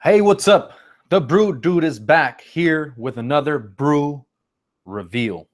Hey, what's up? The Brew Dude is back here with another brew reveal.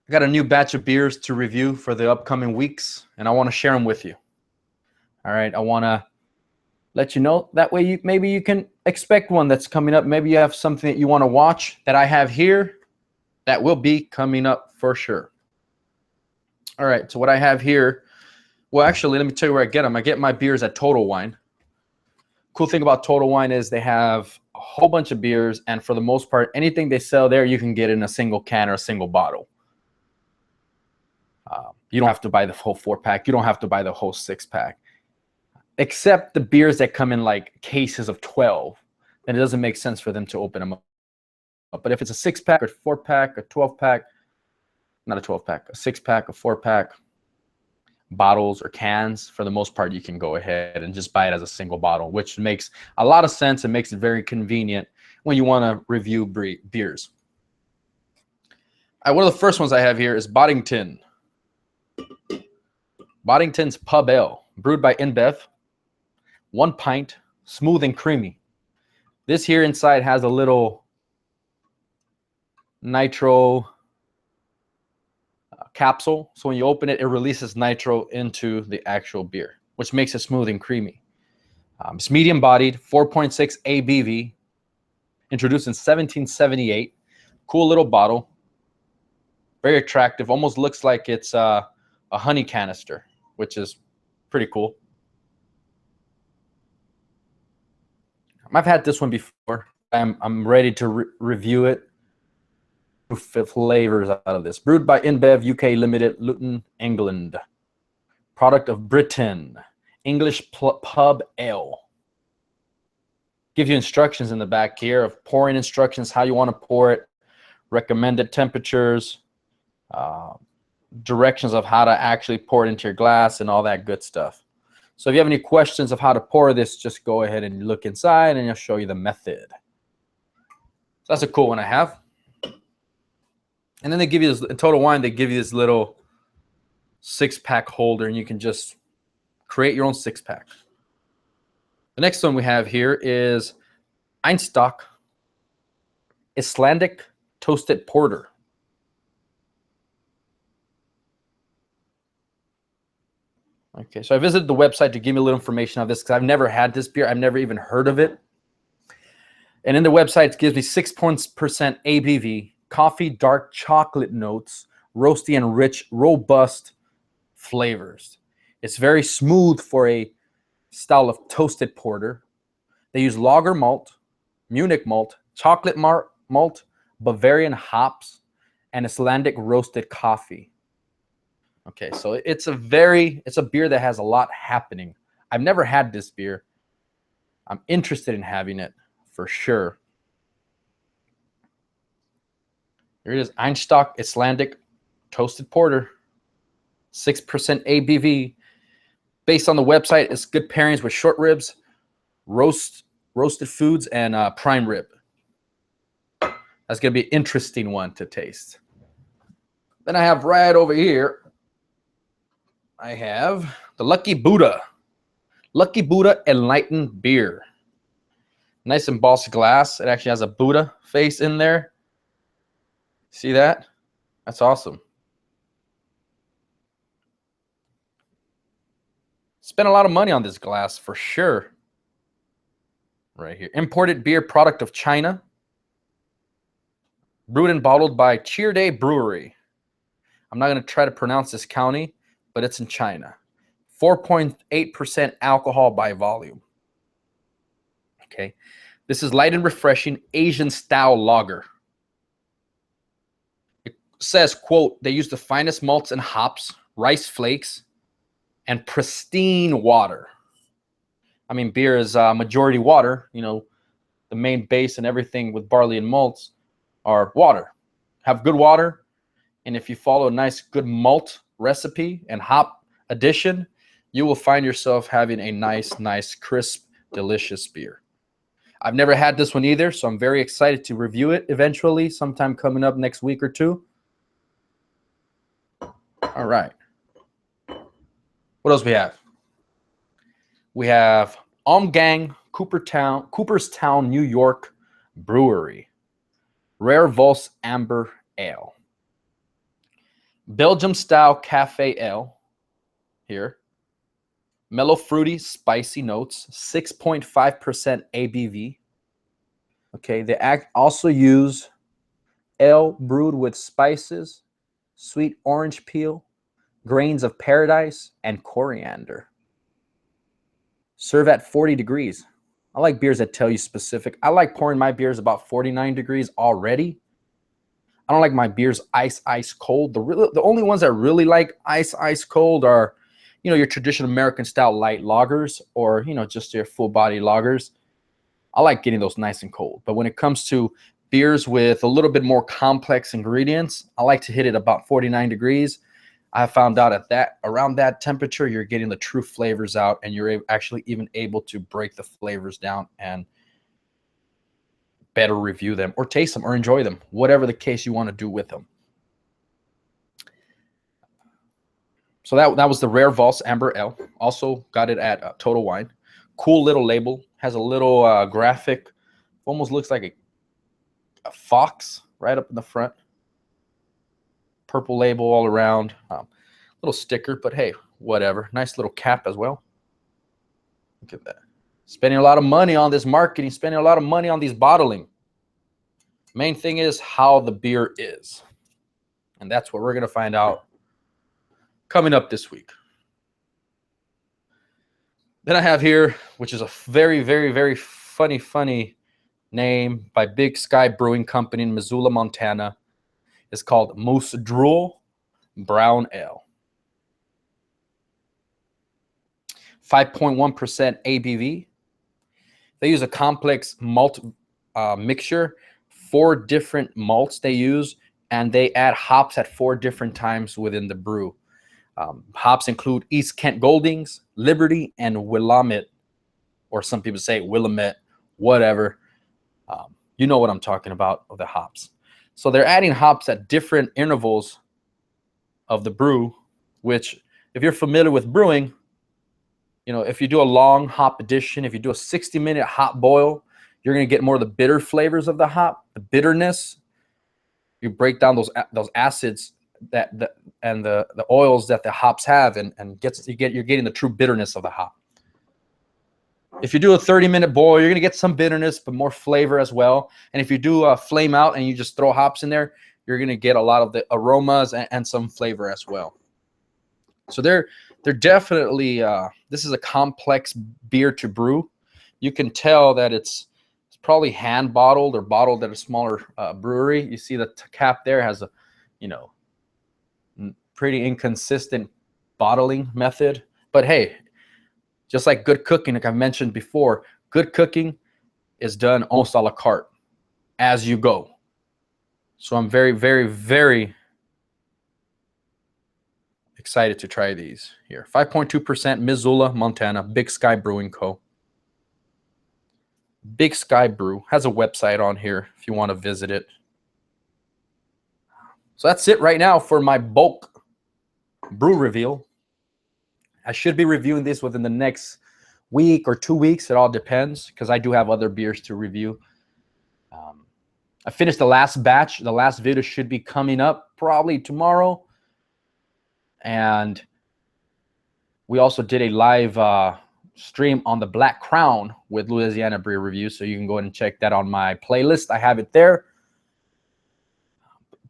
I got a new batch of beers to review for the upcoming weeks, and I want to share them with you. All right, I want to let you know. That way, maybe you can expect one that's coming up. Maybe you have something that you want to watch that I have here that will be coming up for sure. All right, so what I have here, well, actually, let me tell you where I get them. I get my beers at Total Wine. Cool thing about Total Wine is they have a whole bunch of beers, and for the most part, anything they sell there, you can get in a single can or a single bottle. You don't have to buy the whole 4-pack. You don't have to buy the whole 6-pack. Except the beers that come in like cases of 12, then it doesn't make sense for them to open them up. But if it's a 6-pack or 4-pack or 12-pack, not a 12-pack, a 6-pack, a 4-pack, bottles or cans, for the most part, you can go ahead and just buy it as a single bottle, which makes a lot of sense and makes it very convenient when you want to review beers. One of the first ones I have here is Boddington. Boddington's Pub Ale, brewed by InBev. 1 pint, smooth and creamy. This here inside has a little nitro capsule, so when you open it, it releases nitro into the actual beer, which makes it smooth and creamy. It's medium bodied, 4.6 ABV, introduced in 1778. Cool little bottle, very attractive, almost looks like it's a honey canister, which is pretty cool. I've had this one before. I'm ready to review it. Flavors out of this. Brewed by InBev UK Limited, Luton, England. Product of Britain. English pub ale. Give you instructions in the back here of pouring instructions, how you want to pour it, recommended temperatures, directions of how to actually pour it into your glass, and all that good stuff. So if you have any questions of how to pour this, just go ahead and look inside and I'll show you the method. So that's a cool one I have. And then they give you this, in Total Wine, they give you this little 6-pack holder, and you can just create your own 6-pack. The next one we have here is Einstock Icelandic Toasted Porter. Okay, so I visited the website to give me a little information on this because I've never had this beer. I've never even heard of it. And in the website, it gives me 6% ABV, coffee, dark chocolate notes, roasty and rich, robust flavors. It's very smooth for a style of toasted porter. They use lager malt, Munich malt, chocolate malt, Bavarian hops, and Icelandic roasted coffee. Okay, so it's a beer that has a lot happening. I've never had this beer. I'm interested in having it for sure. Here it is, Einstock Icelandic Toasted Porter, 6% ABV. Based on the website, it's good pairings with short ribs, roasted foods, and prime rib. That's going to be an interesting one to taste. Then I have right over here, I have the Lucky Buddha Enlightened Beer. Nice embossed glass. It actually has a Buddha face in there. See that? That's awesome. Spent a lot of money on this glass for sure. Right here. Imported beer, product of China. Brewed and bottled by Cheer Day Brewery. I'm not going to try to pronounce this county, but it's in China. 4.8% alcohol by volume. Okay. This is light and refreshing Asian style lager. It says, quote, they use the finest malts and hops, rice flakes, and pristine water. I mean, beer is majority water. You know, the main base and everything with barley and malts are water. Have good water, and if you follow a nice, good malt recipe and hop addition, you will find yourself having a nice, crisp, delicious beer. I've never had this one either, so I'm very excited to review it eventually, sometime coming up next week or two. All right. What else we have? We have Gang, Cooperstown, New York Brewery. Rare Voss Amber Ale. Belgium Style Cafe Ale. Here. Mellow fruity, spicy notes. 6.5% ABV. Okay, they also use ale brewed with spices, sweet orange peel, grains of paradise, and coriander. Serve at 40 degrees. I like beers that tell you specific. I like pouring my beers about 49 degrees already. I don't like my beers ice cold. The only ones that really like ice cold are, your traditional American style light lagers, or, just your full body lagers. I like getting those nice and cold. But when it comes to beers with a little bit more complex ingredients, I like to hit it about 49 degrees. I found out around that temperature, you're getting the true flavors out, and you're actually even able to break the flavors down and better review them or taste them or enjoy them, whatever the case you want to do with them. So that was the Rare Voss Amber Ale. Also got it at Total Wine. Cool little label. Has a little graphic. Almost looks like a fox right up in the front. Purple label all around. Little sticker, but hey, whatever. Nice little cap as well. Look at that. Spending a lot of money on this marketing, spending a lot of money on these bottling. Main thing is how the beer is. And that's what we're going to find out coming up this week. Then I have here, which is a very, very, very funny name by Big Sky Brewing Company in Missoula, Montana. It's called Moose Drool Brown Ale. 5.1% ABV. They use a complex malt mixture, 4 different malts they use, and they add hops at 4 different times within the brew. Hops include East Kent Goldings, Liberty, and Willamette, or some people say Willamette, whatever. You know what I'm talking about of the hops. So they're adding hops at different intervals of the brew, which if you're familiar with brewing, if you do a long hop addition, if you do a 60-minute hop boil, you're going to get more of the bitter flavors of the hop, the bitterness. You break down those acids and the oils that the hops have, and you're getting the true bitterness of the hop. If you do a 30-minute boil, you're going to get some bitterness, but more flavor as well. And if you do a flame out and you just throw hops in there, you're going to get a lot of the aromas and some flavor as well. So they're definitely, this is a complex beer to brew. You can tell that it's probably hand bottled or bottled at a smaller brewery. You see the cap there has a, pretty inconsistent bottling method. But hey, just like good cooking, like I mentioned before, good cooking is done almost a la carte as you go. So I'm very, very, very excited to try these here. 5.2% Missoula, Montana, Big Sky Brewing Co. Big Sky Brew has a website on here if you want to visit it. So that's it right now for my bulk brew reveal. I should be reviewing this within the next week or 2 weeks. It all depends, because I do have other beers to review. I finished the last batch. The last video should be coming up probably tomorrow. And we also did a live stream on the Black Crown with Louisiana Beer Review, so you can go ahead and check that on my playlist. I have it there.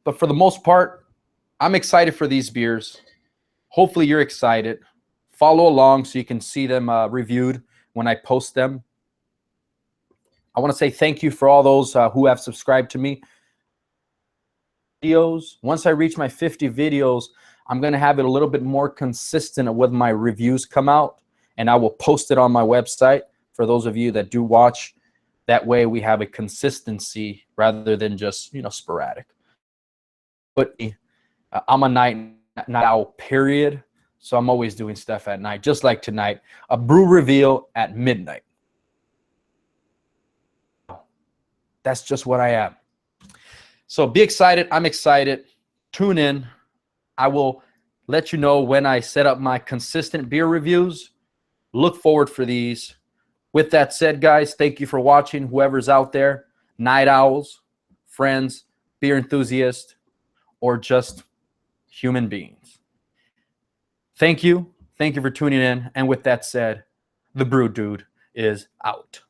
But for the most part, I'm excited for these beers. Hopefully you're excited. Follow along so you can see them reviewed when I post them. I want to say thank you for all those who have subscribed to me. Videos. Once I reach my 50 videos, I'm going to have it a little bit more consistent with my reviews come out, and I will post it on my website for those of you that do watch. That way we have a consistency rather than just, sporadic. But I'm a night owl, period. So I'm always doing stuff at night, just like tonight. A brew reveal at midnight. That's just what I am. So be excited. I'm excited. Tune in. I will let you know when I set up my consistent beer reviews. Look forward for these. With that said, guys, thank you for watching. Whoever's out there, night owls, friends, beer enthusiasts, or just human beings. Thank you. Thank you for tuning in. And with that said, the Broo Dude is out.